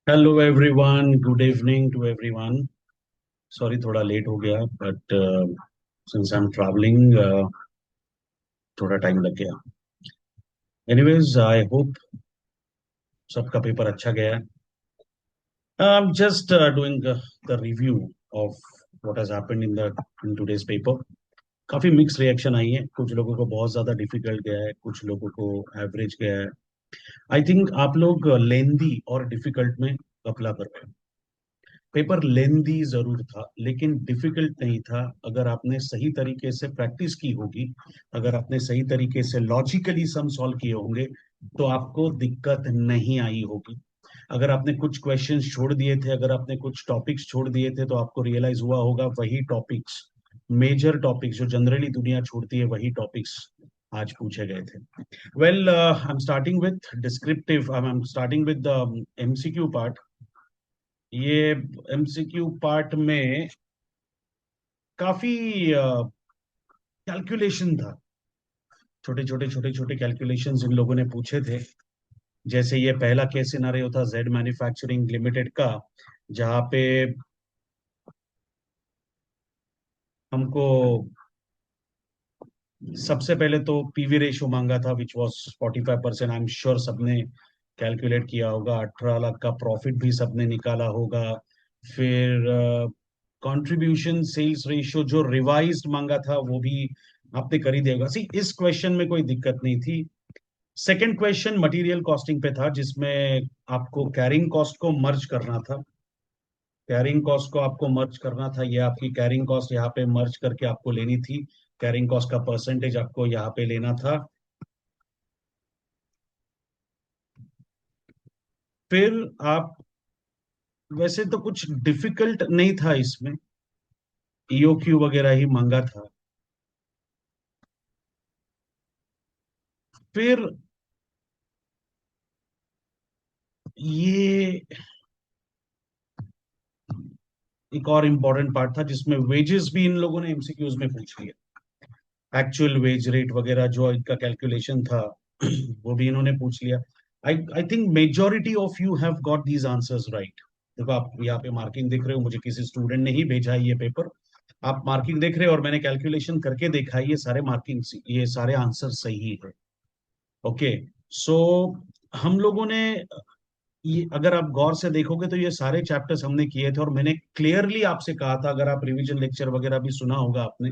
Hello everyone, good evening to everyone. Sorry थोड़ा late हो गया but since I am travelling थोड़ा time लग गया। एनीवेज आई होप सबका पेपर अच्छा गया। I am just doing the review of what has happened in today's paper. काफी मिक्स रिएक्शन आई है। कुछ लोगों को बहुत ज्यादा डिफिकल्ट गया है, कुछ लोगों को एवरेज गया है। आई थिंक आप लोग लेंदी और डिफिकल्ट में घपला कर रहे हैं। पेपर लेंदी जरूर था लेकिन डिफिकल्ट नहीं था। अगर आपने सही तरीके से प्रैक्टिस की होगी, अगर आपने सही तरीके से लॉजिकली सम सॉल्व किए होंगे तो आपको दिक्कत नहीं आई होगी। अगर आपने कुछ क्वेश्चंस छोड़ दिए थे, अगर आपने कुछ टॉपिक्स छोड़ दिए थे तो आपको रियलाइज हुआ होगा वही टॉपिक्स, मेजर टॉपिक्स जो जनरली दुनिया छोड़ती है, वही टॉपिक्स आज पूछे गए थे। Well, I am starting with descriptive, I am starting with the MCQ part. ये एमसीक्यू पार्ट में काफी कैलकुलेशन था। छोटे छोटे कैलकुलेशंस इन लोगों ने पूछे थे। जैसे ये पहला केस सिनारियो था जेड मैन्युफैक्चरिंग लिमिटेड का, जहाँ पे हमको सबसे पहले तो पीवी रेशियो मांगा था which was 45%। I am sure सबने कैलकुलेट किया होगा। 18 लाख का प्रॉफिट भी सबने निकाला होगा। फिर कंट्रीब्यूशन सेल्स रेशियो जो रिवाइज्ड मांगा था वो भी आपने कर ही देगा। सी, इस क्वेश्चन में कोई दिक्कत नहीं थी। सेकंड क्वेश्चन मटेरियल कॉस्टिंग पे था, जिसमें आपको कैरिंग कॉस्ट को मर्ज करना था। कैरिंग कॉस्ट को आपको मर्ज करना था। ये आपकी कैरिंग कॉस्ट यहाँ पे मर्ज करके आपको लेनी थी। कैरिंग कॉस्ट का परसेंटेज आपको यहाँ पे लेना था। फिर आप, वैसे तो कुछ डिफिकल्ट नहीं था इसमें, ईओक्यू वगैरह ही मांगा था। फिर ये एक और इम्पोर्टेंट पार्ट था जिसमें वेजेस भी इन लोगों ने एमसीक्यूज में पूछ लिया। एक्चुअल वेज रेट वगैरह जो इनका कैलकुलेशन था वो भी इन्होंने पूछ लिया। I I think majority of you have got these answers right. देखो, आप यहाँ पे मार्किंग देख रहे हो, मुझे किसी स्टूडेंट ने ही भेजा है ये पेपर। आप मार्किंग देख रहे हो और मैंने कैलकुलेशन करके देखा है, ये सारे मार्किंग, ये सारे आंसर सही है। ओके, सो हम लोगों ने, ये अगर आप गौर से देखोगे तो ये सारे चैप्टर्स हमने किए थे और मैंने क्लियरली आपसे कहा था, अगर आप रिवीजन लेक्चर वगैरह भी सुना होगा आपने,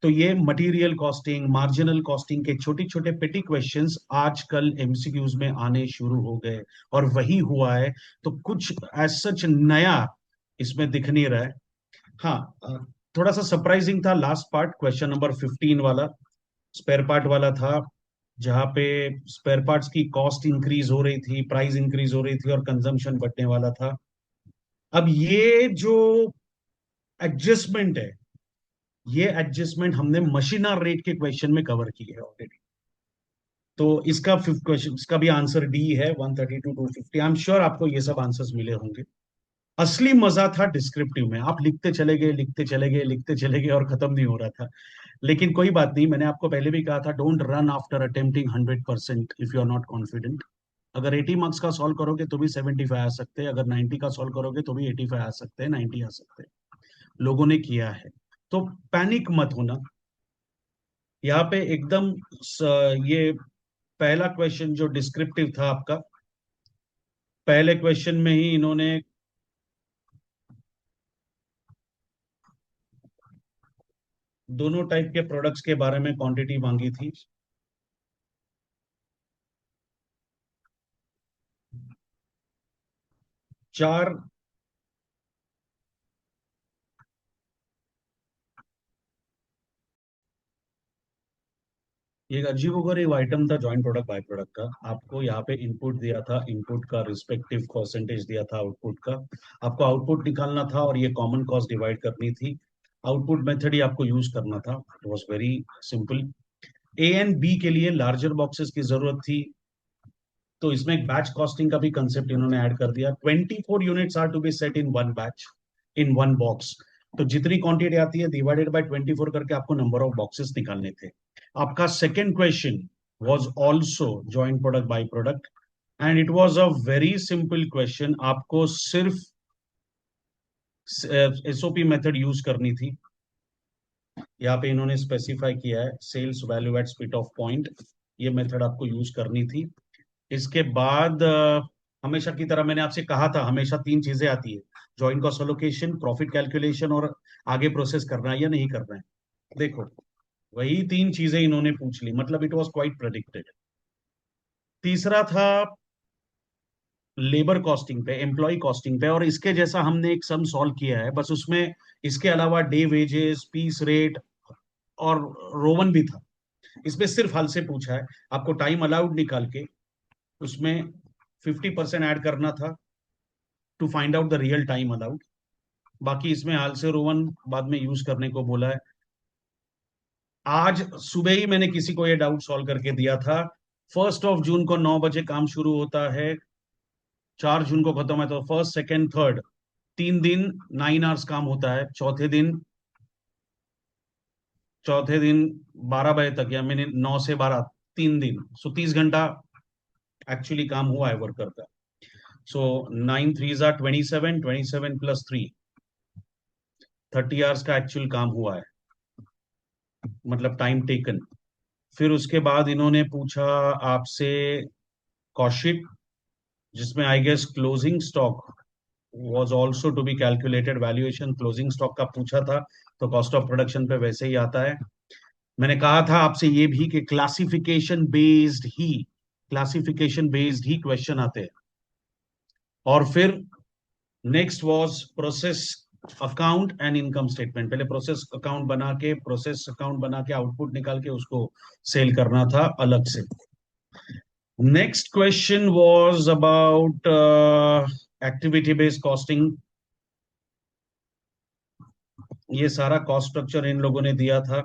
तो ये मटेरियल कॉस्टिंग, मार्जिनल कॉस्टिंग के छोटे छोटे पेटी क्वेश्चंस आजकल एमसीक्यूज में आने शुरू हो गए और वही हुआ है। तो कुछ एज सच नया इसमें दिख नहीं रहा है। हाँ, थोड़ा सा सरप्राइजिंग था लास्ट पार्ट, क्वेश्चन नंबर 15 वाला, स्पेयर पार्ट वाला था, जहाँ पे स्पेयर पार्ट्स की कॉस्ट इंक्रीज हो रही थी, प्राइस इंक्रीज हो रही थी और कंजम्पशन बढ़ने वाला था। अब ये जो एडजस्टमेंट है, ये एडजस्टमेंट हमने मशीनर रेट के क्वेश्चन में कवर की है ऑलरेडी। तो इसका फिफ्थ क्वेश्चन, इसका भी आंसर डी है, 132 250। आई एम श्योर आपको ये सब आंसर्स मिले होंगे। असली मजा था डिस्क्रिप्टिव में, आप लिखते चले गए, लिखते चले गए, लिखते चले गए और खत्म नहीं हो रहा था। लेकिन कोई बात नहीं, मैंने आपको पहले भी कहा था, don't run after attempting 100% if you are not confident. अगर 80 मार्क्स का सॉल्व करोगे तो भी 75 आ सकते हैं, अगर 90 का सॉल्व करोगे तो भी 85 आ सकते हैं, 90 आ सकते हैं। लोगों ने किया है, तो पैनिक मत होना। यहाँ पे एकदम ये पहला क्वेश्चन जो डिस्क्रिप्टिव था आपका, पहले क्वेश्चन में ही इन्होंने दोनों टाइप के प्रोडक्ट्स के बारे में क्वांटिटी मांगी थी। चार, ये एक अजीबोगरीब आइटम था जॉइंट प्रोडक्ट बाय प्रोडक्ट का। आपको यहाँ पे इनपुट दिया था, इनपुट का रिस्पेक्टिव परसेंटेज दिया था आउटपुट का। आपको आउटपुट निकालना था और ये कॉमन कॉस्ट डिवाइड करनी थी। आउटपुट मेथड ही आपको यूज करना था। It was very simple. A and B के लिए लार्जर बॉक्सेस की जरूरत थी, तो इसमें एक बैच कॉस्टिंग का भी कंसेप्ट इन्होंने ऐड कर दिया। 24 units are to be set in one batch, in one box. तो जितनी क्वांटिटी आती है डिवाइडेड बाय 24 करके आपको नंबर ऑफ बॉक्सेस निकालने थे। आपका second question was also joint product by product. And it was a very simple question. आपको सिर्फ एसओपी मेथड यूज करनी थी। यहाँ पे इन्होंने स्पेसिफाई किया है sales value at split off point, ये मेथड आपको यूज करनी थी। इसके बाद हमेशा की तरह मैंने आपसे कहा था, हमेशा तीन चीजें आती है, joint cost allocation, profit calculation और आगे प्रोसेस करना है या नहीं करना है। देखो, वही तीन चीजें इन्होंने पूछ ली, मतलब इट वाज क्वाइट प्रेडिक्टेड। तीसरा था लेबर कॉस्टिंग पे, एम्प्लॉय कॉस्टिंग पे, और इसके जैसा हमने एक सम सॉल्व किया है, बस उसमें इसके अलावा डे वेजेस, पीस रेट और रोवन भी था। इसमें सिर्फ हल से पूछा है, आपको टाइम अलाउड निकाल के उसमें 50% ऐड करना था to find out the real time allowed. बाकी इसमें हाल से रोवन बाद में यूज करने को बोला है। आज सुबह ही मैंने किसी को ये डाउट सॉल्व करके दिया था। 1 जून को 9 बजे काम शुरू होता है, 4 जून को खत्म है, तो फर्स्ट सेकेंड थर्ड 3 दिन 9 आवर्स काम होता है। चौथे दिन 12 बजे तक, या मैंने 9 से 12, 3 दिन, सो 30 घंटा एक्चुअली काम हुआ है वर्कर का। सो 9 3 27, 27 + 3 30 आवर्स का एक्चुअल काम हुआ है, मतलब टाइम टेकन। फिर उसके बाद इन्होंने पूछा आपसे कॉशिट, जिसमें I guess closing stock was also to be calculated, valuation closing stock का पूछा था, तो कॉस्ट ऑफ प्रोडक्शन पे वैसे ही आता है। मैंने कहा था आपसे ये भी कि क्लासिफिकेशन बेस्ड ही क्वेश्चन आते हैं। और फिर next was process account and income statement. पहले प्रोसेस अकाउंट बना के आउटपुट निकाल के उसको सेल करना था अलग से। Next question was about activity based costing. ये सारा कॉस्ट स्ट्रक्चर इन लोगों ने दिया था,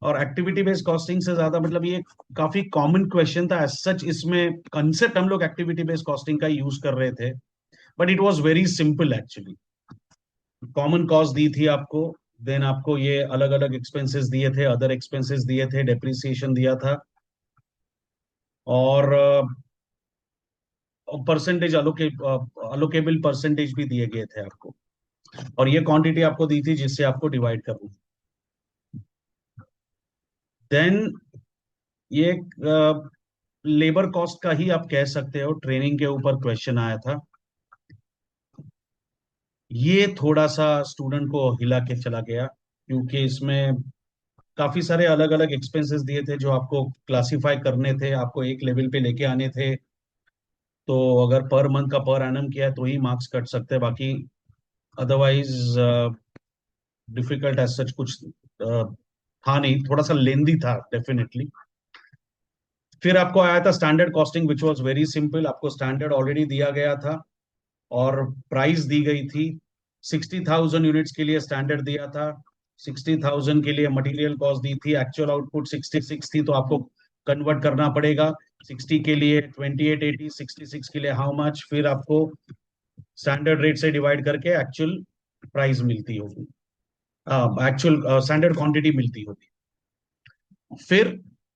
और एक्टिविटी बेस्ड कॉस्टिंग से ज्यादा मतलब ये काफी कॉमन क्वेश्चन था एज सच। इसमें कंसेप्ट हम लोग एक्टिविटी बेस्ड कॉस्टिंग का यूज कर रहे थे, but it was very simple actually. Common cost दी थी आपको, देन आपको ये अलग अलग एक्सपेंसेस दिए थे, अदर एक्सपेंसेस दिए थे, डेप्रिसिएशन दिया था, और परसेंटेज अलोकेबल परसेंटेज भी दिए गए थे आपको, और ये क्वांटिटी आपको दी थी जिससे आपको डिवाइड करना। देन ये लेबर कॉस्ट का ही आप कह सकते हो, ट्रेनिंग के ऊपर क्वेश्चन आया था। ये थोड़ा सा स्टूडेंट को हिला के चला गया, क्योंकि इसमें काफी सारे अलग अलग एक्सपेंसेस दिए थे जो आपको क्लासिफाई करने थे, आपको एक लेवल पे लेके आने थे। तो अगर पर मंथ का पर एनम किया है तो ही मार्क्स कट सकते हैं, बाकी अदरवाइज डिफिकल्ट एज सच कुछ था नहीं, थोड़ा सा लेंदी था डेफिनेटली। फिर आपको आया था standard costing which was very simple. आपको स्टैंडर्ड ऑलरेडी दिया गया था और प्राइस दी गई थी। 60,000 यूनिट्स के लिए स्टैंडर्ड दिया था, 60,000 के लिए मटेरियल कॉस्ट दी थी, एक्चुअल आउटपुट 66 थी, तो आपको कन्वर्ट करना पड़ेगा। 60 के लिए 2880, 66 के लिए हाउ मच, फिर आपको स्टैंडर्ड रेट से डिवाइड करके एक्चुअल प्राइस मिलती होगी, एक्चुअल स्टैंडर्ड क्वांटिटी मिलती होगी। फिर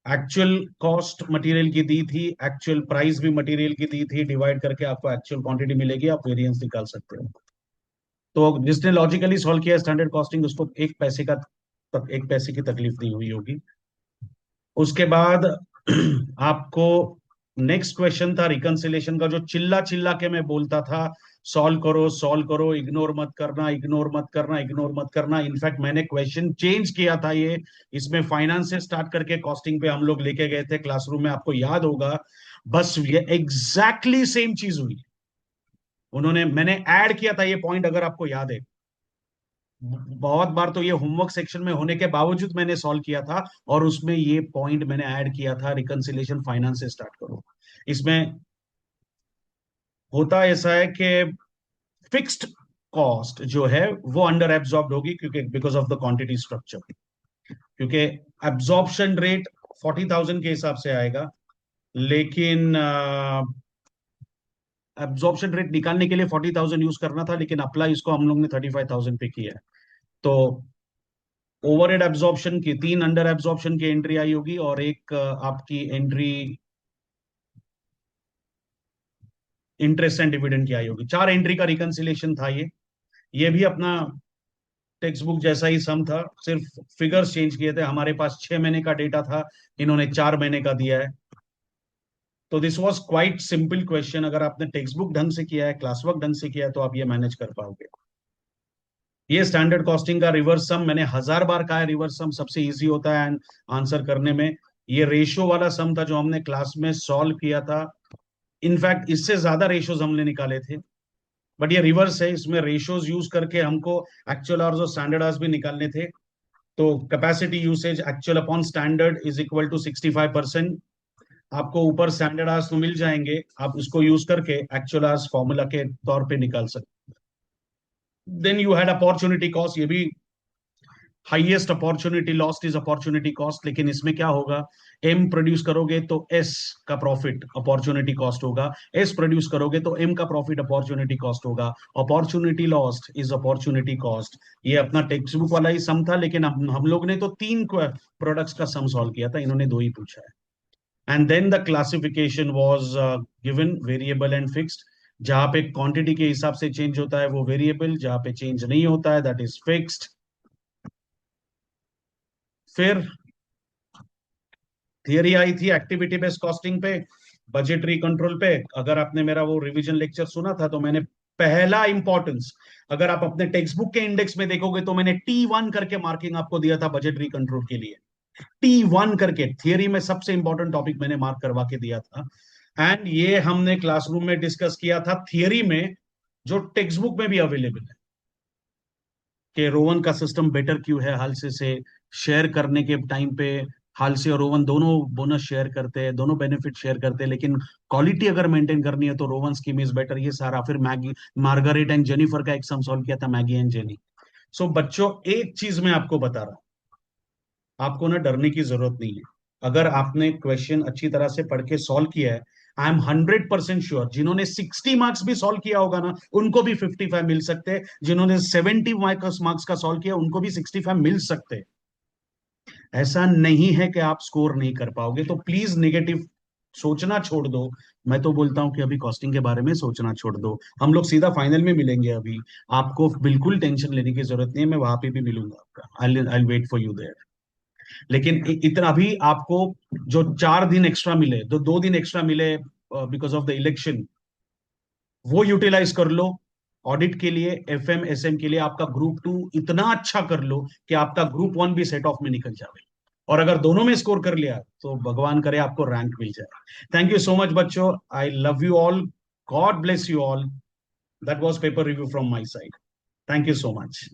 एक्चुअल कॉस्ट मटेरियल की दी थी, एक्चुअल प्राइस भी मटेरियल की दी थी, डिवाइड करके आपको एक्चुअल क्वांटिटी मिलेगी, आप वेरिएंस निकाल सकते हो। तो जिसने लॉजिकली सॉल्व किया स्टैंडर्ड कॉस्टिंग, उसको 1 पैसे की तकलीफ नहीं हुई होगी। उसके बाद आपको नेक्स्ट क्वेश्चन था रिकंसिलेशन का, जो चिल्ला चिल्ला के मैं बोलता था, सॉल्व करो, इग्नोर मत करना, इग्नोर मत करना, इग्नोर मत करना। इनफैक्ट मैंने क्वेश्चन चेंज किया था ये, इसमें फाइनेंस से स्टार्ट करके कॉस्टिंग पे हम लोग लेके गए थे क्लासरूम में, आपको याद होगा। बस ये एग्जैक्टली सेम चीज हुई। मैंने ऐड किया था ये पॉइंट, अगर आपको याद है। बहुत बार तो ये होमवर्क सेक्शन में होने के बावजूद मैंने सॉल्व किया था, और उसमें ये पॉइंट मैंने ऐड किया था, रिकंसिलेशन फाइनेंस से स्टार्ट करो। इसमें होता ऐसा है कि फिक्स्ड कॉस्ट जो है वो अंडर एब्जॉर्ब होगी, क्योंकि because of the quantity structure, क्योंकि एब्जॉर्प्शन रेट 40,000 के हिसाब से आएगा, लेकिन एब्जॉर्प्शन रेट निकालने के लिए 40,000 यूज करना था, लेकिन अप्लाई इसको हम लोग ने 35,000 पे किया है। तो ओवरहेड एब्जॉर्प्शन की 3 अंडर एब्जॉर्प्शन की एंट्री आई होगी, और एक आपकी एंट्री इंटरेस्ट एंड डिविडेंड की आई होगी। 4 एंट्री का रिकंसिलेशन था ये भी अपना टेक्स्ट बुक जैसा ही सम था, सिर्फ फिगर्स चेंज किए थे। हमारे पास 6 महीने का डेटा था, इन्होंने 4 महीने का दिया है। तो this was quite simple question. अगर आपने टेक्स्ट बुक ढंग से किया है, क्लास वर्क ढंग से किया है, तो आप ये मैनेज कर पाओगे। ये स्टैंडर्ड कॉस्टिंग का रिवर्स सम, मैंने 1000 बार कहा है, रिवर्स सम सबसे इजी होता है आंसर करने में। ये रेशियो वाला सम था जो हमने क्लास में सॉल्व किया था। इनफैक्ट इससे ज्यादा रेशियोज हमने निकाले थे, बट ये रिवर्स है। इसमें रेशियोज यूज करके हमको एक्चुअल आवर्स और स्टैंडर्ड आवर्स भी निकालने थे। तो capacity usage actual upon standard is equal to 65%। आपको ऊपर स्टैंडर्ड आवर्स तो मिल जाएंगे, आप उसको यूज करके एक्चुअल आवर्स फॉर्मूला के तौर पे निकाल सकते। Then you had opportunity cost, ये भी highest opportunity lost is opportunity cost. लेकिन इसमें क्या होगा, एम प्रोड्यूस करोगे तो एस का प्रॉफिट अपॉर्चुनिटी कॉस्ट होगा, एस प्रोड्यूस करोगे तो एम का प्रॉफिट अपॉर्चुनिटी कॉस्ट होगा। Opportunity lost is opportunity cost. ये अपना टेक्स्ट बुक वाला ही सम था, लेकिन हम लोग ने तो 3 प्रोडक्ट्स का सम सॉल्व किया था, इन्होंने 2 ही पूछा है। And then the classification was given variable and fixed. जहां पे क्वांटिटी के हिसाब से चेंज होता है वो वेरिएबल, जहां पे चेंज नहीं होता है दैट इज फिक्स्ड। फिर थियरी आई थी एक्टिविटी बेस्ड कॉस्टिंग पे, बजटरी कंट्रोल पे। अगर आपने मेरा वो रिवीजन लेक्चर सुना था तो मैंने पहला इंपॉर्टेंस, अगर आप अपने टेक्स्ट बुक के इंडेक्स में देखोगे तो मैंने T1 करके मार्किंग आपको दिया था बजटरी कंट्रोल के लिए। T1 करके थियरी में सबसे इंपॉर्टेंट टॉपिक मैंने मार्क करवा के दिया था। एंड ये हमने क्लासरूम में डिस्कस किया था थियरी में, जो टेक्स्ट बुक में भी अवेलेबल है, कि रोवन का सिस्टम बेटर क्यों है हालसे से। शेयर करने के टाइम पे हालसे और रोवन दोनों बोनस शेयर करते हैं, दोनों बेनिफिट शेयर करते हैं, लेकिन क्वालिटी अगर मेंटेन करनी है तो रोवन स्कीम इज बेटर। ये सारा फिर मैगी, मार्गारेट एंड जेनिफर का एक सम सॉल्व किया था, मैगी एंड जेनी। सो बच्चों, एक चीज मैं आपको बता रहा हूं, आपको ना डरने की जरूरत नहीं है। अगर आपने क्वेश्चन अच्छी तरह से पढ़ के सॉल्व किया है, आई एम 100% श्योर जिन्होंने 60 मार्क्स भी सॉल्व किया होगा ना, उनको भी 55 मिल सकते हैं। जिन्होंने 70 मार्क्स का सॉल्व किया उनको भी 65 मिल सकते हैं। ऐसा नहीं है कि आप स्कोर नहीं कर पाओगे। तो प्लीज नेगेटिव सोचना छोड़ दो। मैं तो बोलता हूं कि अभी कॉस्टिंग के बारे में सोचना छोड़ दो। हम लोग सीधा फाइनल में मिलेंगे अभी। आपको बिल्कुल टेंशन लेने की जरूरत नहीं है, मैं वहां पे भी मिलूंगा आपका। I wait for you there. लेकिन इतना भी आपको, जो 4 दिन एक्स्ट्रा मिले, 2 दिन एक्स्ट्रा मिले बिकॉज ऑफ द इलेक्शन, वो यूटिलाइज कर लो। ऑडिट के लिए, एफएम एसएम के लिए आपका ग्रुप 2 इतना अच्छा कर लो कि आपका ग्रुप 1 भी सेट ऑफ में निकल जाए। और अगर दोनों में स्कोर कर लिया तो भगवान करे आपको रैंक मिल जाए। थैंक यू सो मच बच्चों, I love you all, God bless you all. That was paper review from my side. Thank you so much.